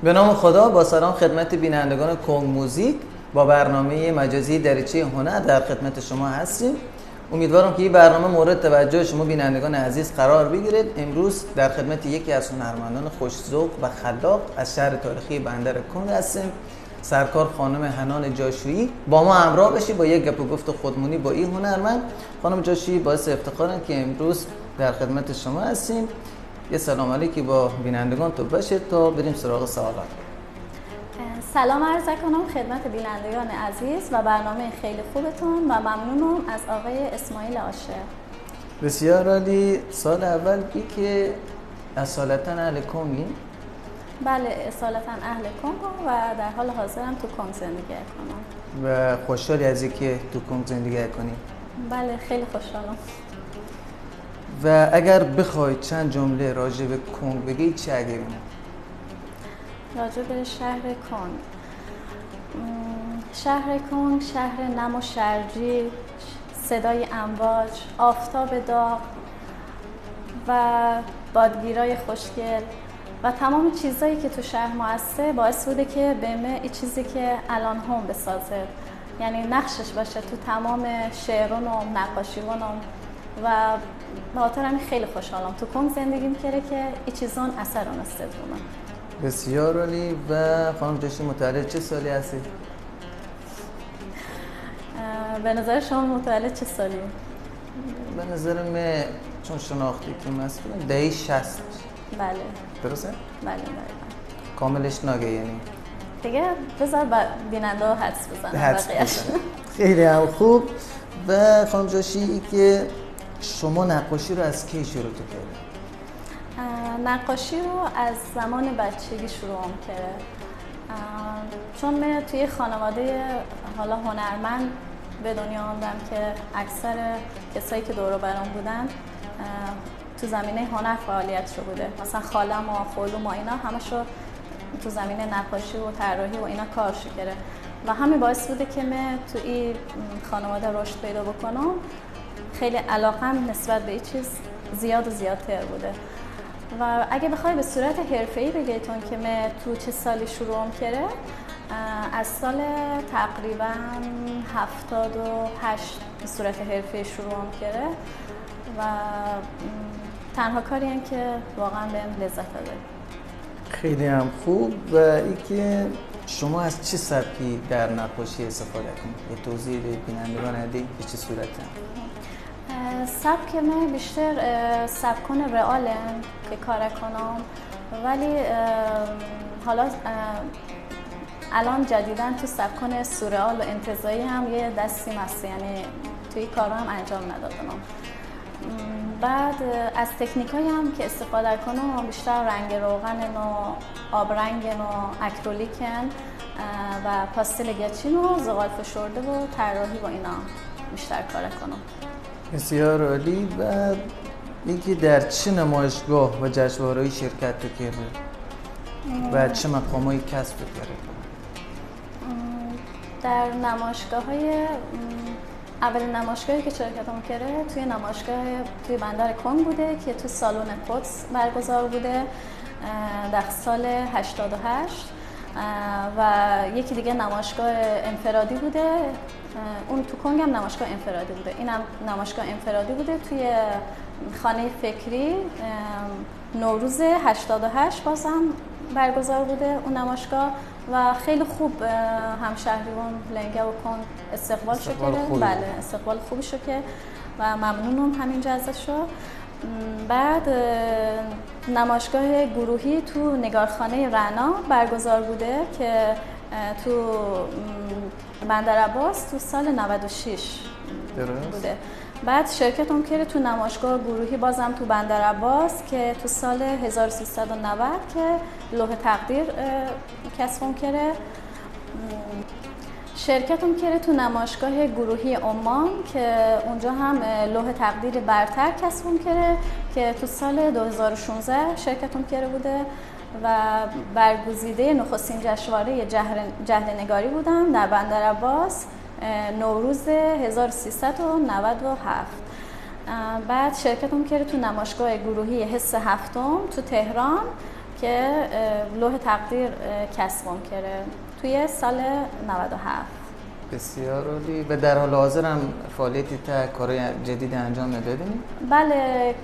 به نام خدا، با سلام خدمت بینندگان کنگ موزیک با برنامه مجازی دریچه هنر در خدمت شما هستیم. امیدوارم که این برنامه مورد توجه شما بینندگان عزیز قرار بگیرید. امروز در خدمت یکی از هنرمندان خوش‌ذوق و خلاق از شهر تاریخی بندر کنگ هستیم، سرکار خانم حنان جاشویی. با ما همراه بشید با یک گپ و گفت خودمونی با این هنرمند. خانم جاشویی، باعث افتخارم که امروز در خدمت شما هستیم. یه سلام علیکی با بینندگان تو بشه تا بریم سراغ سوالات. سلام عرض کنم خدمت بینندگان عزیز و برنامه خیلی خوبتون و ممنونم از آقای اسماعیل عاشق. بسیار عالی. سال اول بی که اصالتا اهل کنگی؟ بله، اصالتا اهل کنگ و در حال حاضرم تو کنگ زندگی کنم. و خوشحالی از اینکه تو کنگ زندگی کنی؟ بله، خیلی خوشحالم. و اگر بخوای چند جمله راجع به کنگ بگی چه اگه راجع به شهر کنگ؟ شهر کنگ شهر نم و شرجی، صدای امواج، آفتاب داغ و بادگیرای خوشگل و تمام چیزایی که تو شهر مؤثر باعث بوده که بهمه این چیزی که الان هم بسازه، یعنی نقشش باشه تو تمام شعرونم، نقاشیونم و به خاطر همین خیلی خوشحالم تو کنگ زندگی می‌کنه که این چیزان اثر اون استدومه. بسیار عالی. و خانم جاشویی متولد چه سالی هستی؟ به نظر شما متولد چه سالی؟ به نظر من چون شناختی که مسئول دهه 60. بله. درسته؟ بله. کاملش ناگه یعنی؟ دیگه بذار بیننده ها حدس بزنن. خیلی هم خوب. و خانم جاشویی که شما نقاشی رو از کی شروع کردید؟ نقاشی رو از زمان بچگی شروع کردم، چون من توی خانواده حالا هنرمند به دنیا آمدم که اکثر کسایی که دور و برام بودن تو زمینه هنر فعالیتشو بوده. مثلا خالم و خالوم و اینا همشو تو زمینه نقاشی و طراحی و اینا کارشو کرده و همین باعث بوده که من تو این خانواده رشد پیدا بکنم. خیلی علاقم نسبت به این چیز زیاد و زیادتر بوده و اگه بخوای به صورت حرفه‌ای بگیتون که من تو چه سالی شروع کرده، از سال تقریبا 78 به صورت حرفه‌ای شروع کرده و تنها کاری هم که واقعا بهم لذت داده. خیلی هم خوب. و اینکه شما از چه سبکی در نقاشی استفاده کنید؟ یه توضیح به بینندگان بدید به چه صورته؟ سبک من بیشتر سبکان رئالم که کار کنم، ولی حالا الان جدیداً تو سبکان سورئال و انتزاعی هم یه دستی هست، یعنی توی کارا هم انجام ندادم. بعد از تکنیکایی هم که استفاده کنم بیشتر رنگ روغن و آبرنگ و اکریلیکن و پاستل گچین و زغال فشرده و طراحی و اینا بیشتر کار کنم. بسیار عالی. و اینکه در چه نمایشگاه و جشنواره‌ای شرکت کرده و چه مقامایی کسب کرده؟ در نمایشگاه‌های اولین نمایشگاهی که شرکتم کرده توی بندر کنگ بوده که تو سالن قدس برگزار بوده در سال 88 و یکی دیگه نمایشگاه انفرادی بوده، اون تو کنگ هم نمایشگاه انفرادی بوده، اینم نمایشگاه انفرادی بوده توی خانه فکری نوروز 88 بازم برگزار بوده اون نمایشگاه و خیلی خوب همشهریان لنگه و کن استقبال شد که بله استقبال خوبی شد که و ممنونم همینجا ازش. بعد نمایشگاه گروهی تو نگارخانه رعنا برگزار بوده که تو بندرعباس تو سال 96 بوده. بعد شرکتم کرده تو نمایشگاه گروهی بازم تو بندرعباس که تو سال 1390 که لوح تقدیر کسبم کرده. شرکتم کرده تو نمایشگاه گروهی عمان که اونجا هم لوح تقدیر برتر کسبم کرده که تو سال 2016 شرکتم کرده بوده و برگزیده نخستین جشنواره جهلنگاری بودم در بندرعباس نوروز 1397. بعد شرکتم کرده تو نمایشگاه گروهی حس هفتم تو تهران که لوح تقدیر کسبم کرده توی سال 97. بسیار عالی. و در حال حاضر هم فعالیتی تا کارهای جدید انجام ندادین؟ بله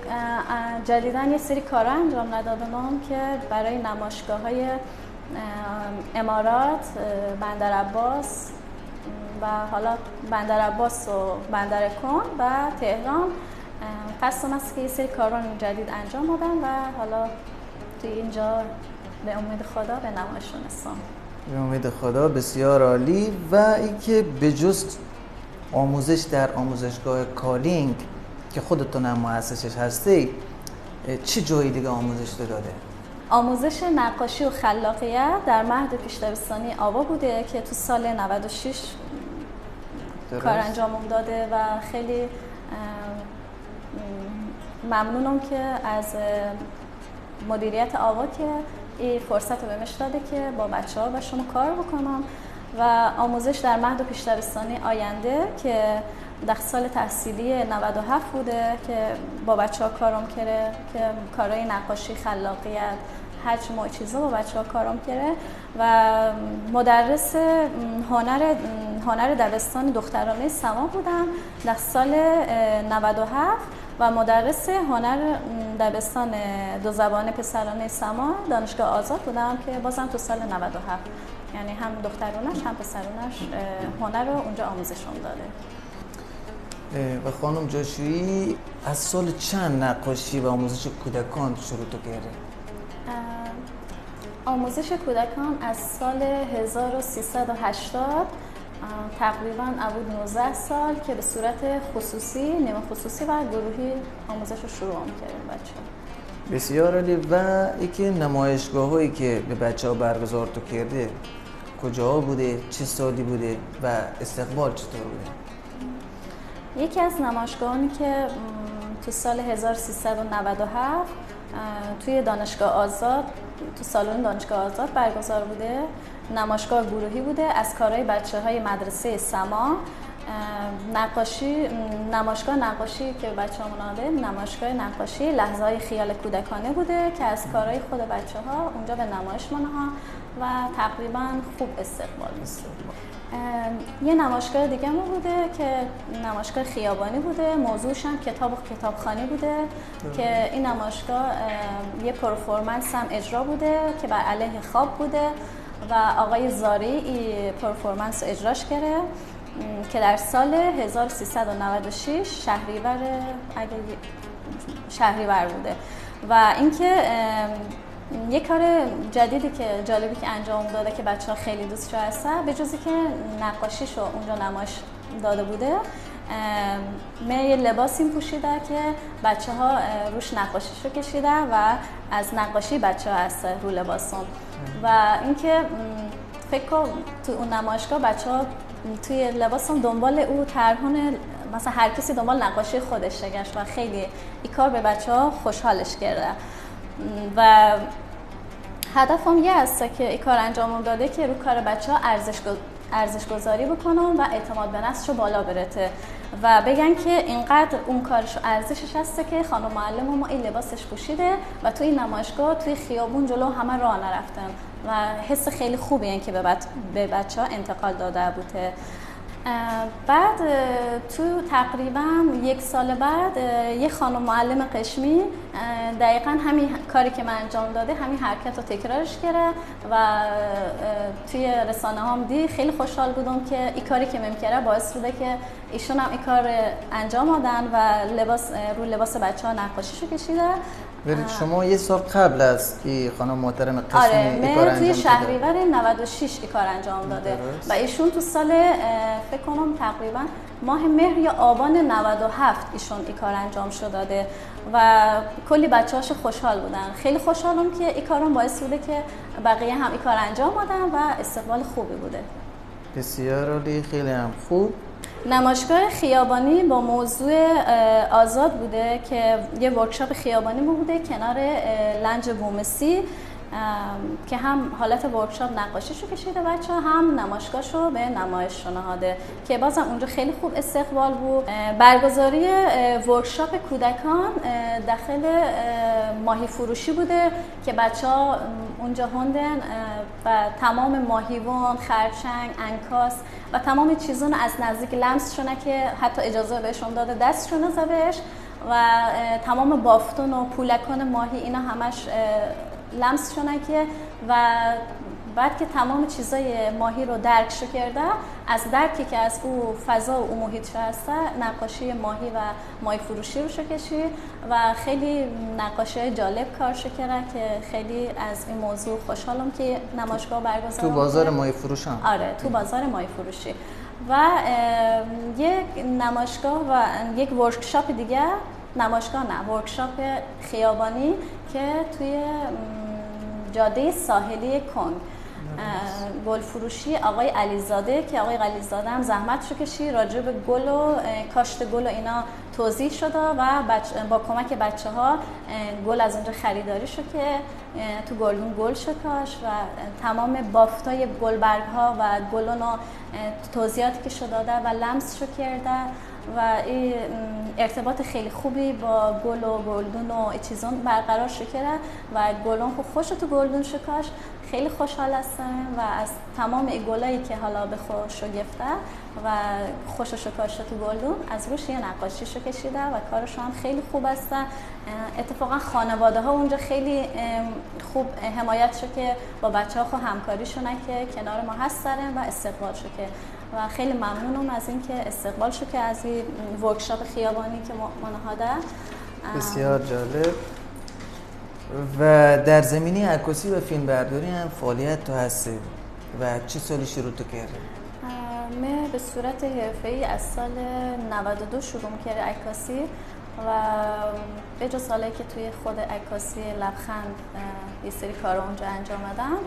جدیداً یه سری کارا انجام ندادم که برای نمایشگاه‌های امارات، بندرعباس و حالا بندرعباس و بندرکن و تهران قصدم است که یه سری کارا جدید انجام بدم و حالا توی اینجا به امید خدا به نمایش رسم. به امید خدا. بسیار عالی. و اینکه به جز آموزش در آموزشگاه کالینگ که خودتون هم مؤسسش هستی، چه جایی دیگه آموزش داده؟ آموزش نقاشی و خلاقیت در مهد پیش‌دبستانی آوا بوده که تو سال 96 کار انجام داده و خیلی ممنونم که از مدیریت آوا که این فرصت رو بهمش داده که با بچه‌ها و شما کار بکنم. و آموزش در مهد پیش‌دبستانی آینده که در سال تحصیلی 97 بوده که با بچه‌ها کارم کرده که کارهای نقاشی، خلاقیت، هر چیزا با بچه‌ها کارم کرده و مدرس هنر دبستان دخترانه سما بودم در سال 97 و مدرس هنر دبستان دو زبانه پسرانه سما دانشگاه آزاد بودم که بازم تو سال 97 یعنی هم دخترونش هم پسرونش هنر رو اونجا آموزشون داده. و خانم جاشویی از سال چند نقاشی و آموزش کودکان شروع کرده؟ آموزش کودکان از سال 1380 تقریباً عبود 19 سال که به صورت خصوصی، نیمه خصوصی و گروهی آموزش رو شروع کردیم بچه‌ها. بسیار عالی. و اینکه نمایشگاه‌هایی که به بچه‌ها برگزار تو کرده کجا بوده، چه سالی بوده و استقبال چطور بوده؟ یکی از نمایشگاهانی که تو سال 1397 توی دانشگاه آزاد، تو سالن دانشگاه آزاد برگزار بوده، نمایشگاه گروهی بوده از کارهای بچه‌های مدرسه سما. نمایشگاه نقاشی که بچه‌ها مناده، نمایشگاه نقاشی لحظه‌های خیال کودکانه بوده که از کارهای خود بچه‌ها اونجا به نمایش منها و تقریبا خوب استقبال. یه نمایشگاه دیگه ما بوده که نمایشگاه خیابانی بوده، موضوعش هم کتاب و کتابخوانی بوده که این نمایشگاه یه پرفورمنس هم اجرا بوده که بر علیه خواب بوده و آقای زاری این پرفورمنس رو اجراش کرده که در سال 1396 شهریور بوده. و اینکه یه کار جدیدی که جالبی که انجام داده که بچه‌ها خیلی دوستش هستن، به جزی که نقاشیشو اونجا نمایش داده بوده، یه لباسی پوشیده که بچه‌ها روش نقاشیشو کشیده و از نقاشی بچه‌ها هست رو لباسون. و اینکه فکر کنم تو اون نمایشگاه بچه‌ها توی لباسم دنبال او طرحونه، مثلا هر کسی دنبال نقاشی خودش گشت و خیلی این کار به بچه‌ها خوشحالش کرده. و هدفم یه هسته که این کار انجام داده که رو کار بچه‌ها ارزش گذاری بکنم و اعتماد به نفسشو بالا برته و بگن که اینقدر اون کارشو ارزشش هسته که خانم معلم ما این لباسش پوشیده و توی این نمایشگاه توی خیابون جلو همه راه نرفتن و حس خیلی خوبی این که به بچه‌ها انتقال داده بوده. بعد تو تقریبا 1 سال بعد یه خانم معلم قشمی دقیقا همین کاری که من انجام داده همین حرکت رو تکرارش کرده و توی رسانه هم دی خیلی خوشحال بودم که این کاری که می‌کرده باعث بوده که ایشون هم این کار انجام دادن و لباس بچه‌ها نقاشیشو کشیده. شما یه سال قبل از این خانم محترم قشمی این کار توی شهریور 96 این کار انجام داده و ایشون تو سال فکر کنم تقریبا ماه مهر یا آبان 97 ایشون این کار انجام شده داده و کلی بچه‌هاش خوشحال بودن. خیلی خوشحالم که این کارم باعث بوده که بقیه هم این کار انجام دادن و استقبال خوبی بوده. بسیار عالی، خیلی هم خوب. نمایشگاه خیابانی با موضوع آزاد بوده که یه ورکشاپ خیابانی بوده کنار لنج بومسی که هم حالت ورکشاپ نقاشیشو کشیده بچه هم نمایشگاهشو به نمایش نهاده که بازم اونجا خیلی خوب استقبال بود. برگزاری ورکشاپ کودکان داخل ماهی فروشی بوده که بچه ها اونجا هندن و تمام ماهیوان، خرچنگ، انکاس و تمام چیزون از نزدیک لمس شونه که حتی اجازه بهشون داده دستشون زدش و تمام بافتون و پولکان ماهی اینا همش لمس شنکه و بعد که تمام چیزای ماهی رو درکش کرده از درکی که از او فضا و او محیط هسته نقاشی ماهی و ماهی فروشی رو کشید و خیلی نقاشی جالب کار کرده که خیلی از این موضوع خوشحالم که نمایشگاه برگزار تو بازار ماهی فروش هم. آره تو بازار ماهی فروشی و یک نمایشگاه و یک ورکشاپ دیگه ورکشاپ خیابانی که توی جاده ساحلی کنگ گل فروشی آقای علیزاده که آقای علیزاده هم زحمت رو کشید راجع به گل و کاشت گل و اینا توضیح شده و با کمک بچه ها گل از اونجا خریداری شد که تو گلدون گل شد کاش و تمام بافتای گلبرگ ها و گلون و توضیحاتی که شده داده و لمس شد کرده و این ارتباط خیلی خوبی با گل و گلدون و چیزون برقرار شکره و گلون خوش تو گلدون شکاش خیلی خوشحال هستم و از تمام این گلایی که حالا به خوش گفته و خوش شکاشته تو گلدون از روش یه نقاشی شو کشیده و کارشون هم خیلی خوب هسته. اتفاقا خانواده ها اونجا خیلی خوب حمایت شد که با بچه ها خود همکاری شونه که کنار ما هستن و استقبال شد که و خیلی ممنونم از اینکه استقبال شد که از این ورکشاپ خیابانی که منهاده. بسیار جالب. و در زمینه عکاسی و فیلم برداری هم فعالیت تو هستی و چه سالی شروع تو کردی؟ من به صورت حرفه‌ای از سال 92 شروع کردم عکاسی و به جز سالی که توی خود عکاسی لبخند یه سری کارا اونجا انجام دادم.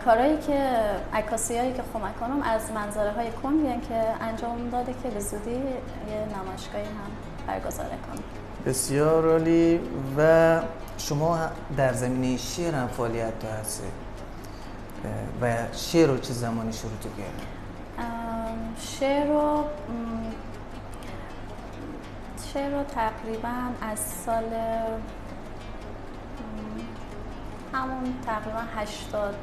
کارهایی که عکاسیایی که خودم کنم از منظره های کنگی که انجام داده که به زودی یه نمایشگاهی هم برگزار کنم. بسیار عالی. و شما در زمینه شعر هم فعالیت تو هستی و شعر رو چه زمانی شروع تو کردی؟ شعر رو تقریبا از سال همون تقریبا 80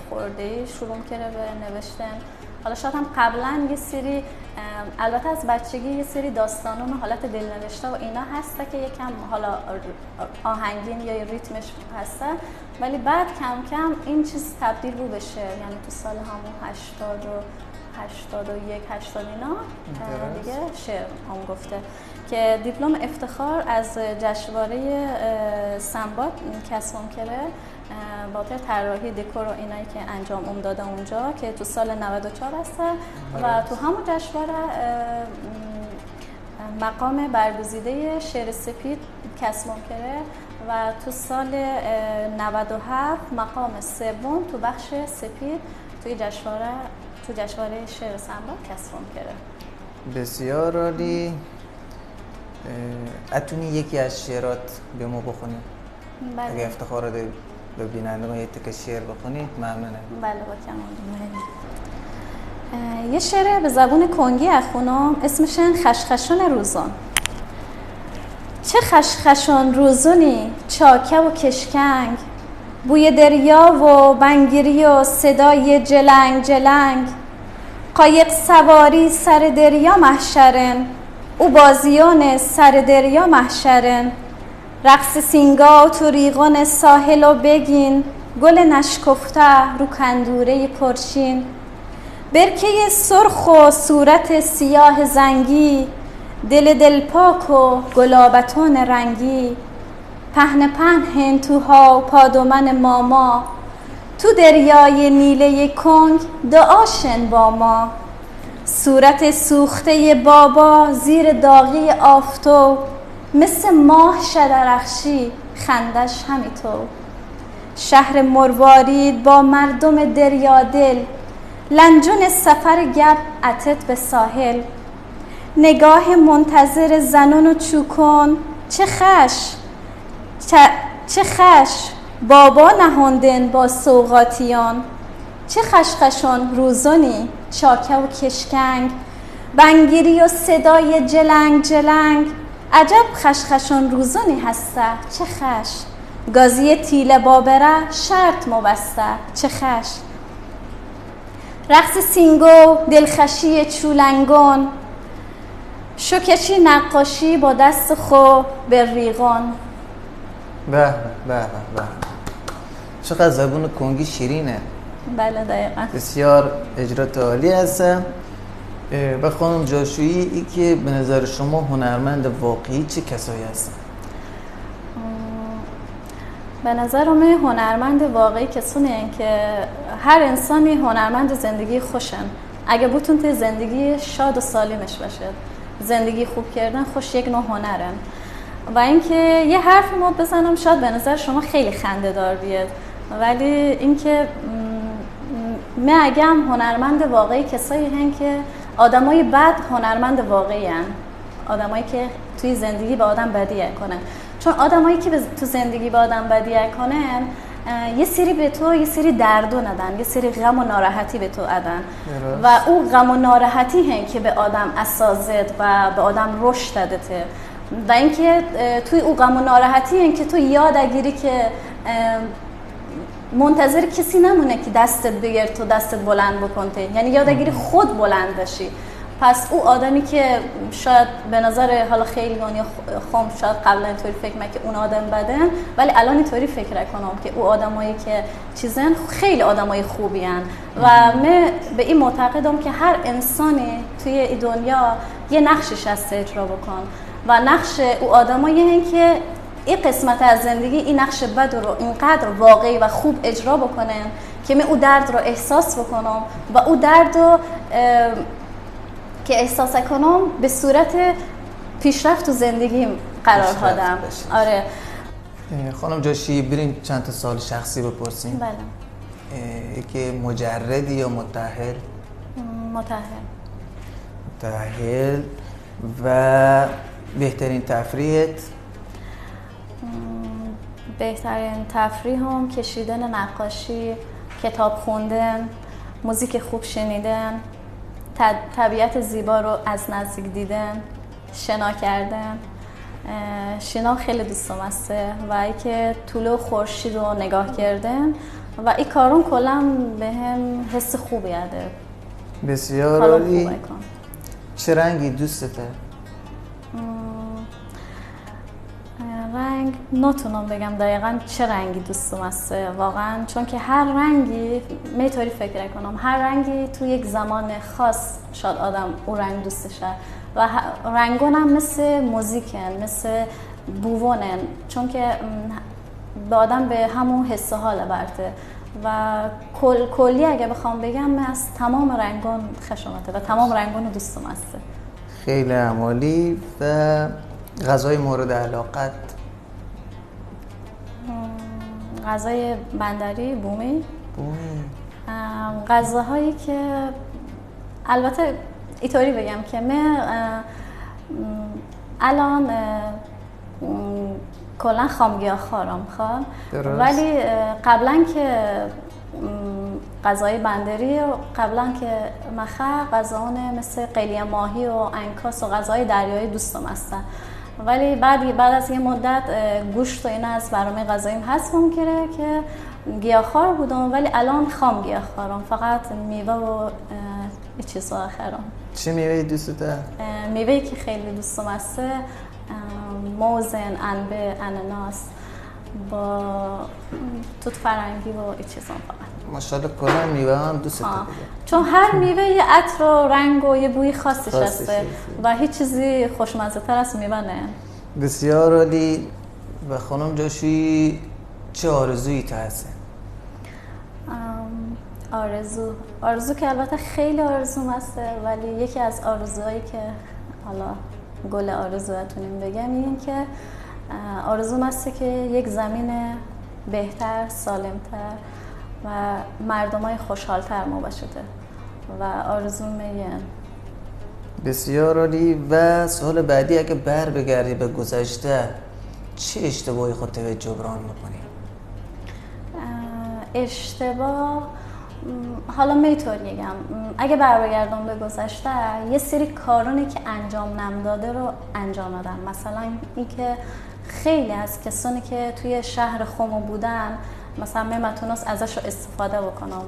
خورده شروع کرده به نوشتن. حالا شاید هم قبلا یه سری البته از بچگی یه سری داستانون حالت دلنوشته و اینا هسته که یکم حالا آهنگین یا ریتمش هسته ولی بعد کم کم این چیز تبدیل رو بشه یعنی تو سال همون 81 80 اینا دیگه شعر هم گفته که دیپلم افتخار از جشنواره سنباد کسب کرده با طراحی دکور و اینایی که انجام داده اونجا که تو سال 94 هسته و تو همون جشنواره مقام برگزیده شعر سپید کسب کرده و تو سال 97 مقام سوم تو بخش سپید توی جشنواره شعر سنباد کسب کرده. بسیار عالی. اتونی یکی از شعرات به ما بخونی؟ بله. اگه افتخار داری به بینندگان یه تک شعر بخونی ممنونم. بله با کمال. یه شعر به زبون کنگی اخونم اسمشن خشخشون روزون. چه خشخشون روزونی چاکه و کشکنگ بوی دریا و بنگیری و صدای جلنگ جلنگ قایق سواری سر دریا محشرن، او بازیان سر دریا محشرن. رقص سینگا و توریغان ساحل و بگین، گل نشکفته رو کندوره پرچین. برکه سرخ و صورت سیاه زنگی، دل پاک و گلابتون رنگی. پهن هنتوها و پادومن ماما، تو دریای نیله کنگ دعاشن با ما. صورت سوخته بابا زیر داغی آفتو، مثل ماه شدرخشی خندش همی تو. شهر مروارید با مردم دریادل، لنجون سفر گپ اتت به ساحل. نگاه منتظر زنون و چوکن، چه خش بابا نهاندن با سوغاتیان. چه خشخشان روزونی چاکه و کشکنگ، بنگیری و صدای جلنگ جلنگ. عجب خشخشان روزونی هسته چه خش، گازی تیله بابره شرط مبسته چه خش. رقص سینگو دلخشی چولنگان، شوکشی نقاشی با دست خو به ریغان. به به به به، چقدر زبون کنگی شیرینه. بله دقیقا. بسیار اجرات عالی هستن. و خانم جاشویی، ای که به نظر شما هنرمند واقعی چه کسایی هستن؟ به نظر من هنرمند واقعی کسونه این که هر انسانی هنرمند زندگی خوشن. اگه بتون زندگی شاد و سالمش باشه، زندگی خوب کردن خوش یک نوع هنرن. و اینکه یه حرف ما بزنم شاید به نظر شما خیلی خنده دار بیاد، ولی اینکه من اگم هنرمند واقعی کسایی هن که آدمای بد هنرمند واقعی هن، آدمایی که توی زندگی به آدم بدی کنن. چون آدمایی که تو زندگی به آدم بدی کنن یه سری به تو یه سری دردو ندن، یه سری غم و ناراحتی به تو ادن و او غم و ناراحتی هن که به آدم اسازد و به آدم رشد دادته. و اینکه توی او غم و ناراحتی هن که تو یاد اگیری که منتظر کسی نمونه که دستت بگیر تو دستت بلند بکنته، یعنی یادگیری خود بلند بشی. پس او آدمی که شاید به نظر حالا خیلی یا خام شاید قبلا اینطوری فکر میکنه که اون آدم بدن، ولی الان اینطوری فکر کنم که او آدمایی که چیزن خیلی آدمای خوبی هن. و من به این معتقدم که هر انسانی توی این دنیا یه نقشش هست اجرا بکن و نقش او آدمایی هن که این قسمت از زندگی این نقش بد رو اینقدر واقعی و خوب اجرا بکنن که من او درد رو احساس بکنم و او درد رو که احساس کنم به صورت پیشرفت تو زندگیم قرار دادم. آره خانم جاشی، بریم چند تا سوال شخصی بپرسیم. بله. که مجردی یا متأهل؟ متأهل. و بهترین تفریحت؟ بهترین تفریحم کشیدن نقاشی، کتاب خوندن، موزیک خوب شنیدن، طبیعت زیبا رو از نزدیک دیدن، شنا کردن. شنا خیلی دوستم هست و اینکه طلوع خورشید رو نگاه کردن و این کارون کلا به هم حس خوبی یاده. بسیار عالی. چه رنگی دوستته؟ رنگ نتونم بگم دقیقاً چه رنگی دوستم هست واقعاً، چون که هر رنگی میطوری فکر کنم هر رنگی تو یک زمان خاص شاید آدم اون رنگ دوستشه و رنگون هم مثل موزیکن، مثل بوونن، چون که به آدم به همون حس حال برده و کلی اگه بخوام بگم من از تمام رنگون خشمته و تمام رنگون دوستم هست. خیلی عالی. و غذای مورد علاقت؟ غذای بندری بومی. غذاهایی که البته اینطوری بگم که من الان کلا خامگیاخوارم ولی قبلا که غذای بندری و قبلا که مخه غذاون مثل قلیه ماهی و انکاس و غذای دریایی دوستم هستن، ولی بعد از یه مدت گوشت و اینا از برنامه غذاییم حذف کرده که گیاهخوار بودم ولی الان خام گیاهخوارم، فقط میوه و این چیزا آخرم. چه میوه‌ای دوست داری؟ میوه‌ای که خیلی دوستم هست موز، انبه، اناناس با توت فرنگی و این چیزا فقط. ماشاءالله کلا میوه هم دوست داری. چون هر میوه یه عطر و رنگ و یه بوی خاصش هسته و هیچ چیزی خوشمزه تر از میوه نه. بسیار عالی. و خانم جاشویی چه آرزویی تو هست؟ آرزو که البته خیلی آرزوم هسته، ولی یکی از آرزوهایی که حالا گل آرزوهاتونیم بگم این که آرزوم هسته که یک زمین بهتر، سالمتر و مردمای خوشحالتر ما باشده و آرزوم یه. بسیار عالی. و سوال بعدی، اگه بر بگردی به گذشته چه اشتباهی خودت رو جبران میکنی؟ اشتباه حالا میطور میگم، اگه برگردم به گذشته یه سری کارونی که انجام نمیداده رو انجام دادم. مثلا اینکه خیلی از کسانی که توی شهر خمو بودن مثلا من میتونست ازش رو استفاده بکنم،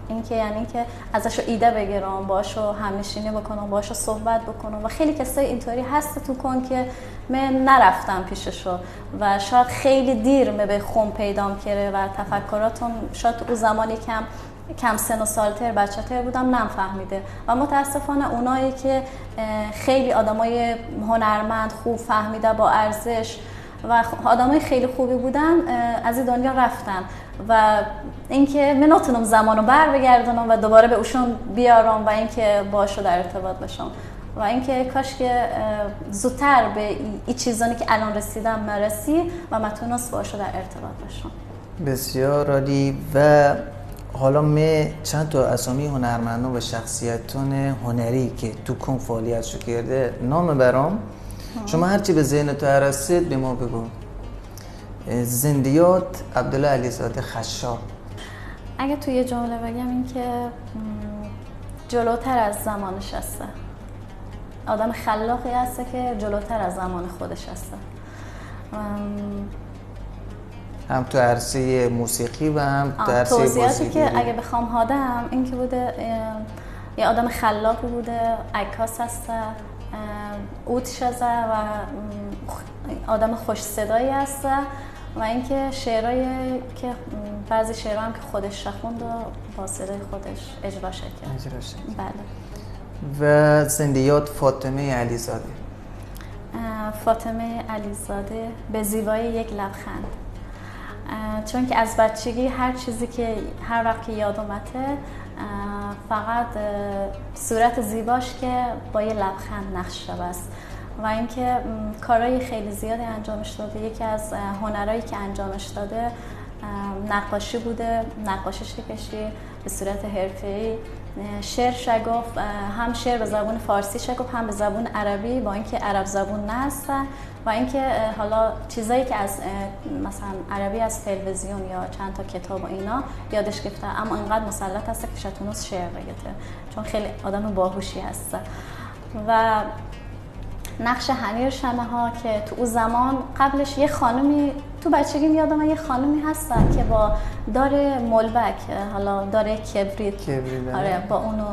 اینکه یعنی که ازش رو ایده بگیرم، باهاشو همنشینی بکنم، باهاشو صحبت بکنم و خیلی کسای اینطوری هست تو کن که من نرفتم پیششو و شاید خیلی دیر به خم پیدام کرده و تفکراتم شاید او زمانی کم سن و سالتر بچه‌تر بودم نفهمیده و متاسفانه اونایی که خیلی آدمای هنرمند خوب فهمیده با ارزش و آدمای خیلی خوبی بودن از این دنیا رفتن و اینکه من نتونم زمانو بر بگردونم و دوباره به اوشون بیارم و اینکه باشو در ارتباط باشم و اینکه کاش که زودتر به این چیزانی که الان رسیدم مرسی و متونست باشو در ارتباط باشم. بسیار عالی. و حالا می چند تا اسامی هنرمندان و شخصیتون هنری که تو کن فعالیتشو کرده نام برام. شما هرچی به ذهن تو رسید به ما بگو. زندیات عبدالله علیزاده خشاب. اگه توی یه جمله بگم این که جلوتر از زمانش هسته، آدم خلاقی هسته که جلوتر از زمان خودش هسته، هم تو عرصه موسیقی و هم تو عرصه بازیگری. توضیحاتی که اگه بخوام هادم این که بوده یه آدم خلاقی بوده، عکاس هسته، اوتش هسته و آدم خوش صدایی هسته و اینکه شعرهایی که بعضی شعرها هم که خودش خوند و با صدای خودش اجرا کرد. بله. و زندیات فاطمه علیزاده. فاطمه علیزاده به زیبایی یک لبخند، چون که از بچگی هر چیزی که هر وقت که یاد اومده فقط صورت زیباش که با یه لبخند نقش شده است و اینکه کارهای خیلی زیادی انجامش داده. یکی از هنرهایی که انجامش داده نقاشی بوده، نقاشی کشی به صورت حرفه‌ای، شعر شگفت، هم شعر به زبان فارسی شگفت هم به زبان عربی با اینکه عرب زبون نه هستن و اینکه حالا چیزایی که از مثلا عربی از تلویزیون یا چند تا کتاب و اینا یادش گرفته، اما اینقدر مسلط هست که شتونوس شعر بگه، چون خیلی آدم باهوشی هست. و نقش هنیر شمع‌ها که تو اون زمان قبلش یه خانمی تو بچگی یادم یه خانمی هستن که با دار ملبک، حالا داره کبریت آره با اونو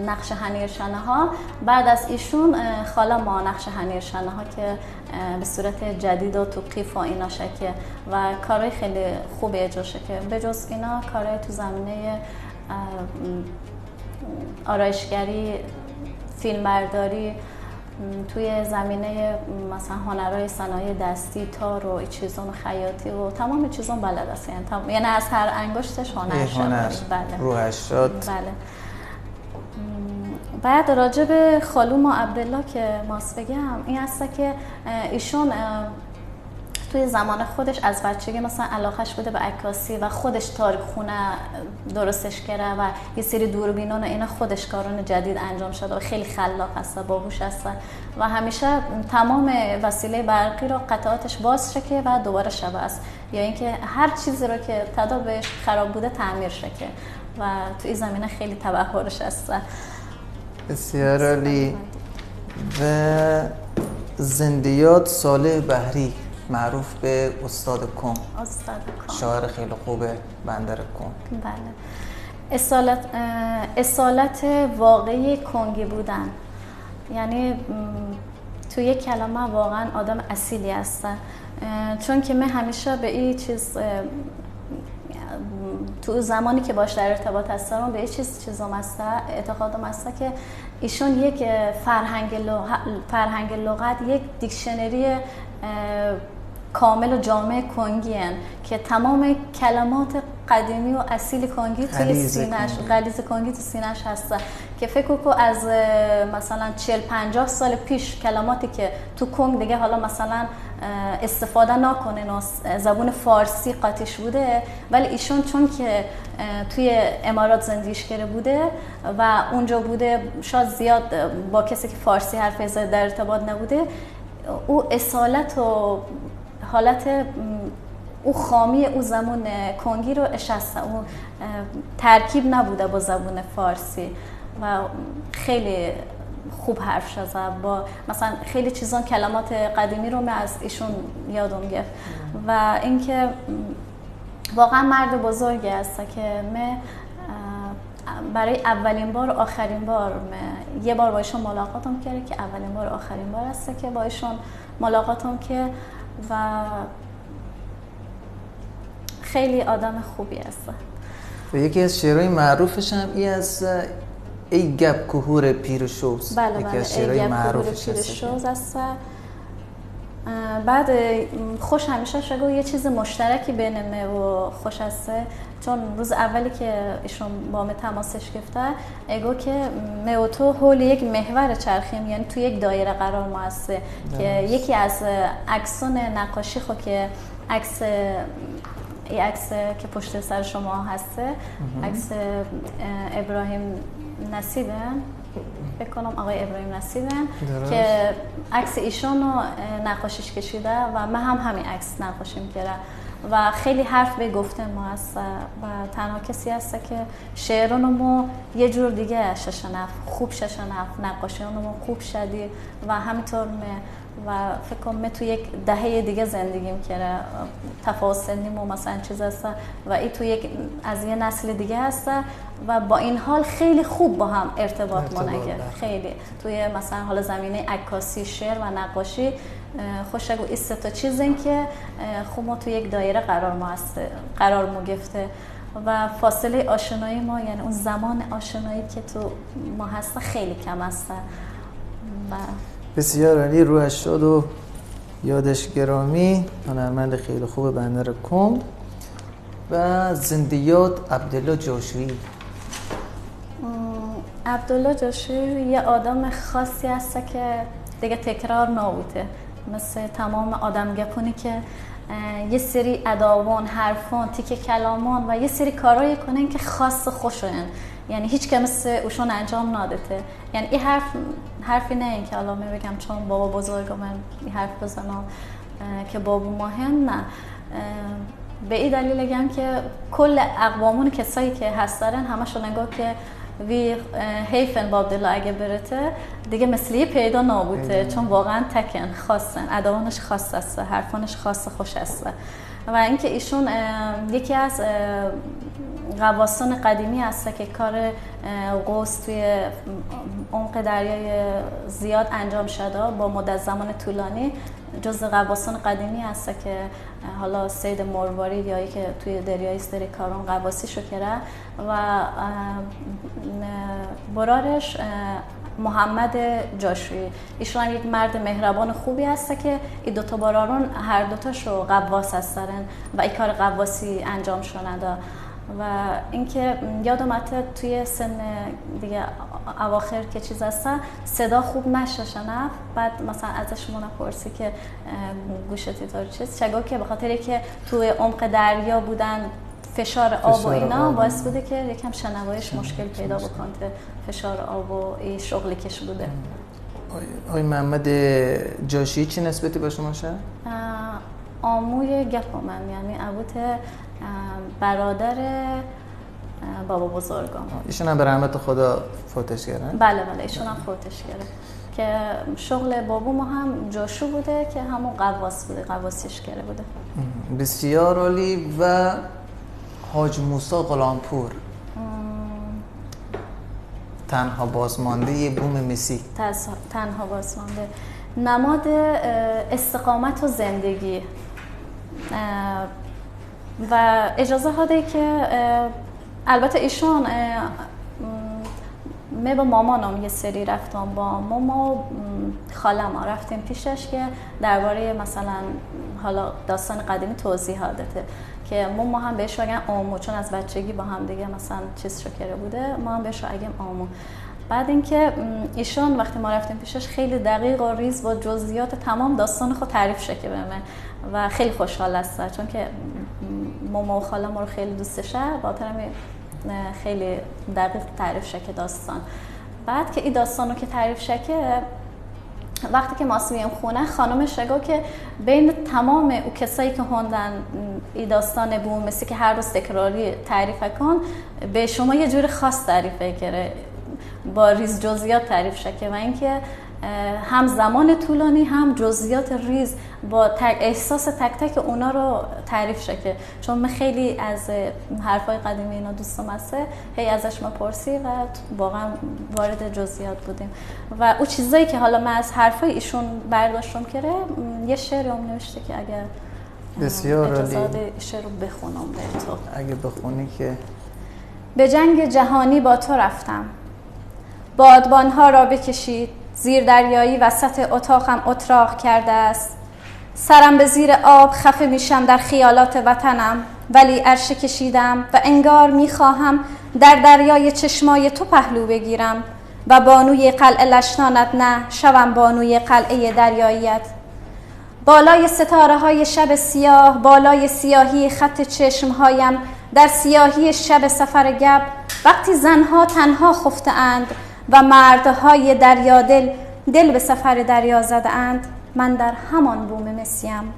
نقش هنیر شمع‌ها. بعد از ایشون خاله ما نقش هنیر شمع‌ها که به صورت جدید و تو قیف و اینا شکه و کارهای خیلی خوب اجرا شکه. به جز اینا کارهای تو زمینه آرایشگری، فیلمبرداری، توی زمینه مثلا هنرهای صنایع دستی، تار و این چیزان خیاطی و تمام چیزان بلد است، یعنی از هر انگشتش هنر شد. بله. روحش شد. بله. بعد راجع به خالوم و عبدالله که ماست بگم این هسته که ایشون توی زمان خودش از بچگی مثلا علاقش بوده به عکاسی و خودش تاریخ خونه درستش کرده و یه سری دوربینان و اینا خودش کارون جدید انجام شده و خیلی خلاق هست، باهوش هست و همیشه تمام وسیله برقی رو قطعاتش باز شکه و دوباره شبه است یا اینکه هر چیزی رو که تدابش خراب بوده تعمیر شکه و توی زمینه خیلی تبحرش هست. بسیار عالی. و زندیات صالح بحری معروف به استاد کنگ. استاد کنگ شاعر خیلی خوبه، بندر کنگ. بله. اصالت واقعی کنگی بودن، یعنی تو یک کلمه واقعا آدم اصیلی هستن. چون که من همیشه به این چیز تو زمانی که باش در ارتباط هستم به این چیزام هسته، اعتقادم هسته که ایشون یک فرهنگ لغت، یک دیکشنری کامل و جامع کنگی هن که تمام کلمات قدیمی و اصیل کنگی توی سینه‌اش، غلیظ کنگی تو سینه‌اش هسته که فکر کنم از مثلا 40-50 سال پیش کلماتی که تو کنگ دیگه حالا مثلا استفاده نکنن و زبون فارسی قاطیش بوده، ولی ایشون چون که توی امارات زندگیش کرده بوده و اونجا بوده، شاید زیاد با کسی که فارسی حرف می‌زنه در ارتباط نبوده، او اصالت و حالت او خامی او زبون کنگی رو اشسته، او ترکیب نبوده با زبون فارسی و خیلی خوب حرف شده. با مثلا خیلی چیزان کلمات قدیمی رو من از ایشون یادم گرفت و اینکه واقعا مرد بزرگی هست که من برای اولین بار و آخرین بار یه بار با ایشون ملاقاتم کرده که اولین بار و آخرین بار هست که با ایشون ملاقاتم که و خیلی آدم خوبی هست. و یکی از شعرهای معروفش هم ای از ای گپ کهور پیر شوز. بله یکی از شعرهای معروفش هست. بعد خوش همیشه شگو یه چیز مشترکی بین من و خوش هسته، چون روز اولی که ایشون با من تماسش گرفته ایگو که من و تو حول یک محور چرخیم، یعنی تو یک دایره قرار ما هسته که یکی از عکسان نقاشی خود که این عکس که پشت سر شما هسته، عکس ابراهیم نصیبه، فکر کنم آقای ابراهیم نصیبه که عکس ایشون رو نقاشیش کشیده و من هم همین عکس نقاشیم کرده و خیلی حرف به گفته ما هست و تنها کسی هست که شعرانمو یه جور دیگه ششنف خوب ششنف نقاشیانمو خوب شدی و همینطور و فکر کنم تو یک دهه دیگه زندگیم کرده، تفاوت سنیم و مثلا چیز هست و این تو یک از یه نسل دیگه هست و با این حال خیلی خوب با هم ارتباط ما نگرد. خیلی توی مثلا حالا زمینه عکاسی، شعر و نقاشی خوشگو این سه تا چیزن که خوب ما تو یک دایره قرار ما گرفته و فاصله آشنایی ما، یعنی اون زمان آشنایی که تو ما هست خیلی کم هست و بسیار عالی. روحش شاد و یادش گرامی. هنرمند خیلی خوب بندر کنگ. و زنده یاد عبدالله جاشویی. عبدالله جاشویی یه آدم خاصی هست که دیگه تکرار نبوده، مثل تمام آدم گپونی که یه سری اداوان، حرفان، تیکه کلامان و یه سری کارایی کنن که خاص خوشن، یعنی هیچ که مثل اوشون انجام نداده. یعنی این حرفی نه این که الان بگم چون بابا بزرگ من این حرف بزنم که بابا مهم، نه، به این دلیل بگم که کل اقوامون کسایی که هستن همشون نگاه که وی حیفن با عبدالله اگه برته دیگه مثلی پیدا نبوده، چون واقعا تکن خاصن، ادوانش خاص است، حرفانش خاص خوش است و اینکه ایشون یکی از غواصان قدیمی هست که کار غوص توی عمق دریای زیاد انجام شده با مدت زمان طولانی، جز غواصان قدیمی هست که حالا سید مروارید یا که توی دریای سری کارون غواصی شو کرده و برارش محمد جاشویی. ایشون هم یک مرد مهربان خوبی هست که این دوتا برارون هر دوتاشو غواص هستن و این کار غواصی انجام شده و اینکه یادم میاد توی سن دیگه اواخر که چیز هست صدا خوب نشنف، بعد مثلا ازش پرسی که گوشتی تو چیز چگاه که به خاطر که توی عمق دریا بودن فشار آب و اینا باعث بوده که یکم شنوایش مشکل پیدا بکنه، فشار آب و این شغلی کش بوده. آقای محمد جاشویی چی نسبتی با شما شد؟ آموی گپ من، یعنی ابوت برادر بابا بزرگم. ایشون هم به رحمت خدا فوتش کردن؟ بله ایشون هم فوتش کرده. که شغل بابو ما هم جاشو بوده که همون قواس بوده، قواسیشگره بوده. بسیار عالی. و حاج موسی غلامپور تنها بازمانده بوم مسی. تنها بازمانده، نماد استقامت و زندگی. و اجازه هاده که البته ایشون با مامانم یه سری رفتم، با ماما و خالم رفتیم پیشش که درباره مثلا حالا داستان قدیمی توضیحات داده که ما هم بهش بگم آمو، چون از بچگی با هم دیگه مثلا چیز شکره بوده، ما هم بهش بگیم آمو. بعد اینکه ایشون وقتی ما رفتیم پیشش خیلی دقیق و ریز با جزئیات تمام داستان خود تعریف شکه به من و خیلی خوشحال است، چون که ماما و خاله ما رو خیلی دوستشه، با خیلی دقیق تعریف شکه داستان. بعد که این داستان رو که تعریف شکه، وقتی که ما سویم خونه خانمش گفت که بین تمام او کسایی که خوندن این داستان بوم مسی که هر روز تکراری تعریف کن، به شما یه جور خاص تعریف کرده، با ریز جزئیات تعریف شکه و اینکه هم زمان طولانی هم جزئیات ریز با احساس تک تک اونا رو تعریف شکه. چون من خیلی از حرفای قدیمی اینا دوستم هسته، هی ازش ما پرسی و واقعا وارد جزئیات بودیم و اون چیزایی که حالا من از حرفای ایشون برداشتم کرده، یه شعر هم نوشته که اگر بسیار اجازه شعر رو بخونم به تو. اگه بخونی که به جنگ جهانی با تو رفتم، بادبانها را بکشید، زیر دریایی وسط اتاقم اتراق کرده است. سرم به زیر آب خفه میشم در خیالات وطنم، ولی عرشه کشیدم و انگار میخواهم در دریای چشمای تو پهلو بگیرم و بانوی قلعه لشنانت نه شوم بانوی قلعه دریاییت. بالای ستاره های شب سیاه، بالای سیاهی خط چشمهایم، در سیاهی شب سفر گب، وقتی زنها تنها خفته اند و مردهای دریا دل به سفر دریا زده اند، من در همان بوم مسیم.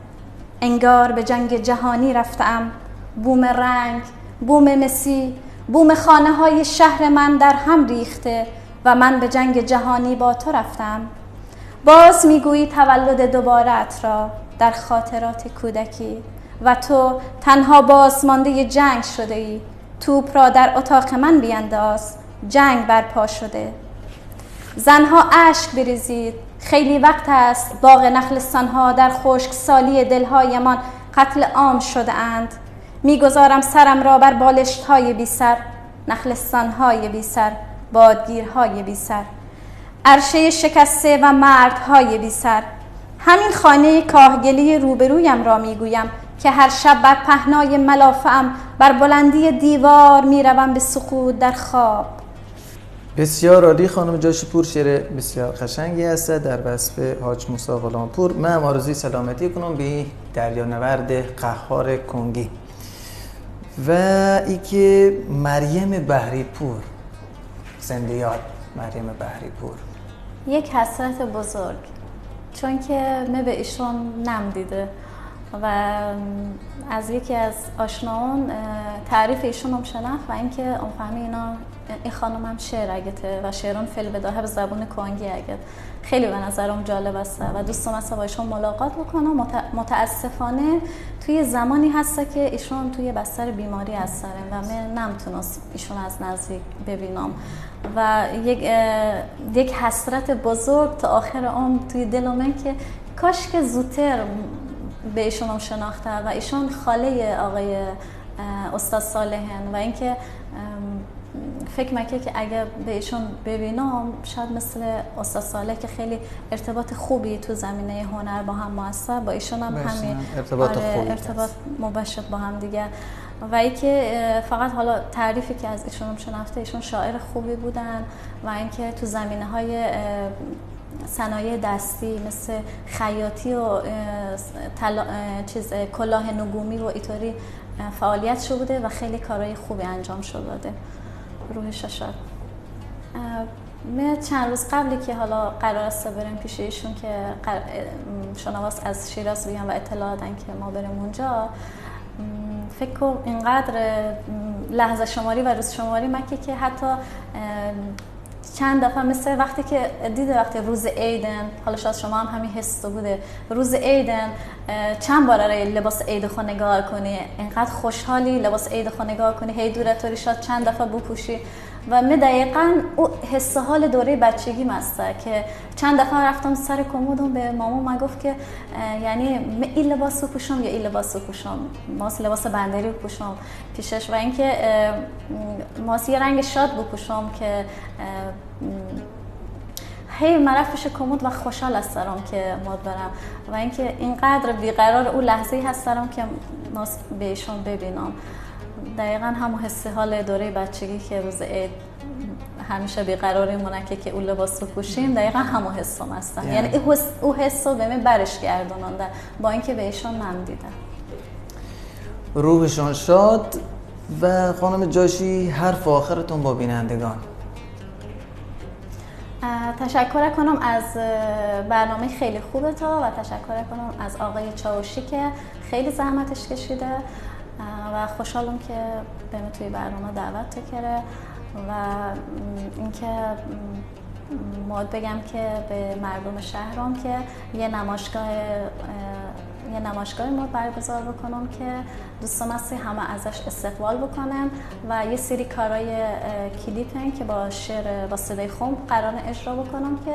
انگار به جنگ جهانی رفتم، بوم رنگ، بوم مسی، بوم خانه های شهر من در هم ریخته و من به جنگ جهانی با تو رفتم. باز میگویی تولد دوباره‌ات را در خاطرات کودکی و تو تنها بازمانده جنگ شده ای. توپ را در اتاق من بینداز، جنگ برپا شده. زنها اشک بریزید، خیلی وقت است باغ نخلستانها در خشکسالی دلهایمان قتل عام شده اند. میگذارم سرم را بر بالشت‌های بی سر، نخلستانهای بی سر، بادگیرهای بی سر، عرشه شکسته و مردهای بی سر. همین خانه کاهگلی روبرویم را میگویم که هر شب بر پهنای ملافه‌ام بر بلندی دیوار میروم به سقوط در خواب. بسیار عالی خانم جاشپور، شعر بسیار قشنگی هست در وصف حاج موسی غلامپور. من هم آرزوی سلامتی کنم به دریانورد قهار کنگی. و ای که مریم بحری پور، زنده یاد مریم بحری پور، یک حسرت بزرگ، چون که من به ایشون نم دیده و از یکی از آشناان تعریف ایشون هم شناخت و اینکه اون فهمی این خانم هم شعر اگته و شعران فعل بداهه به زبون کنگی اگت. خیلی به نظرم جالب است و دوستم است با ایشون ملاقات بکنم. متاسفانه توی زمانی هست که ایشون توی بستر بیماری هستن و من نمیتونست ایشون از نزدیک ببینم و یک حسرت بزرگ تا آخر عمر توی دل من که کاش که زودتر به ایشون هم شناخته و ایشون خاله آقای استاد صالحن و اینکه فکر میکنم که اگر به ایشون ببینم شاید مثل استاد صالح که خیلی ارتباط خوبی تو زمینه هنر با هم موثر، با ایشون هم همین ارتباط مباشر با هم دیگه و اینکه فقط حالا تعریفی که از ایشون هم شناخته، ایشون شاعر خوبی بودن و اینکه تو زمینه‌های صنایع دستی مثل خیاطی و کلاه نگومی و اینطوری فعالیت شده بوده و خیلی کارهای خوبی انجام شده. روحش شاد. من چند روز قبلی که حالا قرار است بریم پیش ایشون که شنواس از شیراز بیان و اطلاع دادن که ما بریم اونجا، فکر کنم اینقدر لحظه شماری و روز شماری مکه که حتی چند دفعه مثل وقتی که دیده وقتی روز عیدن، حالا شاید شما هم همین حس تو بوده، روز عیدن چند بار لباس عید خو نگاه کنی، اینقدر خوشحالی لباس عید خو نگاه کنی، هی دورتوری شاید چند دفعه بپوشی و من دقیقاً او حس حال دوره بچگی مسته که چند دفعه رفتم سر کمدم به مامان گفت که یعنی من این لباس رو پوشم یا این لباس رو پوشم، ماس لباس بندری رو پوشم پیشش و اینکه ماس یه رنگ شاد بپوشم که هی مرف پیش کمد و خوشحال هستم که ماد برم و اینکه اینقدر بیقرار اون لحظه‌ای هستم که ماس بهشون ببینم. دقیقاً همون حس حال دوره بچگی که روز عید همیشه بیقراری مونه که اون لباس رو پوشیم، دقیقاً همون حسم هستن. یعنی اون حس رو به من برش گردوننده با اینکه بهشون من دیدم. روحشون شاد. و خانم جاشی حرف آخرتون با بینندگان. تشکر کنم از برنامه خیلی خوبه تا و تشکر کنم از آقای چاوشی که خیلی زحمتش کشیده و خوشحالم که به من توی برنامه دعوت کرده و اینکه ماد بگم که به مردم شهرام که یه نمایشگاه ما برگزار بکنم که دوستان هستی همه ازش استقبال بکنن و یه سری کارهای کلیپن که با شعر با صدای خم قرار اجرا بکنم که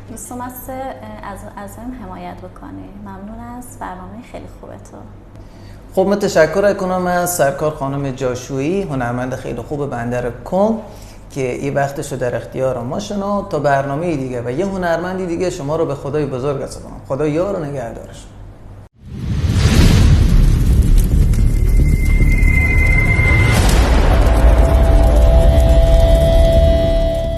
دوستان هستی از این حمایت بکنی. ممنون از برنامه خیلی خوبه تو. خب من تشکر کنم از سرکار خانم جاشویی، هنرمند خیلی خوب بندر کنگ که این وقتشو در اختیار ما شنا تا برنامه دیگه و یه هنرمندی دیگه شما رو به خدای بزرگ سپارم. خدا یار و نگهدارش.